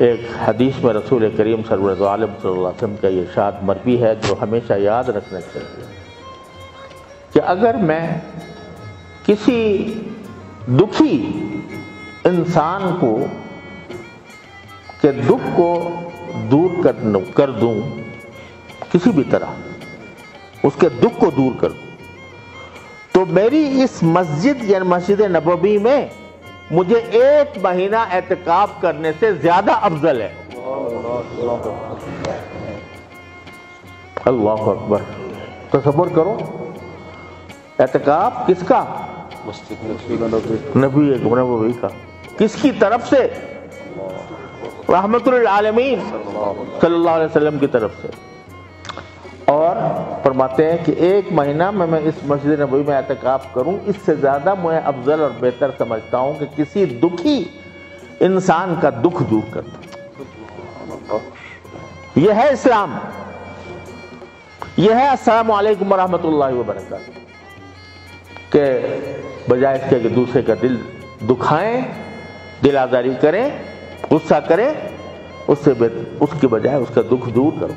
ایک حدیث میں رسول کریم صلی اللہ علیہ وسلم کا یہ ارشاد مروی ہے جو ہمیشہ یاد رکھنا چاہیے کہ اگر میں کسی دکھی انسان کو کہ دکھ کو دور کر دوں، کسی بھی طرح اس کے دکھ کو دور کر دوں، تو میری اس مسجد یعنی مسجد نبوی میں مجھے 1 مہینہ اعتکاف کرنے سے زیادہ افضل ہے۔ اللہ اکبر، تصور کرو، اعتکاف کس کا؟ نبی کا، کس کی طرف سے؟ رحمت للعالمین صلی اللہ علیہ وسلم کی طرف سے۔ اور فرماتے ہیں کہ 1 مہینہ میں اس مسجد نبوی میں اعتکاف کروں، اس سے زیادہ میں افضل اور بہتر سمجھتا ہوں کہ کسی دکھی انسان کا دکھ دور کر دوں۔ یہ ہے اسلام، یہ ہے السلام علیکم ورحمۃ اللہ وبرکاتہ، کہ بجائے اس کے کہ دوسرے کا دل دکھائیں، دل آزاری کریں، غصہ کریں، اس کے بجائے اس کا دکھ دور کرو۔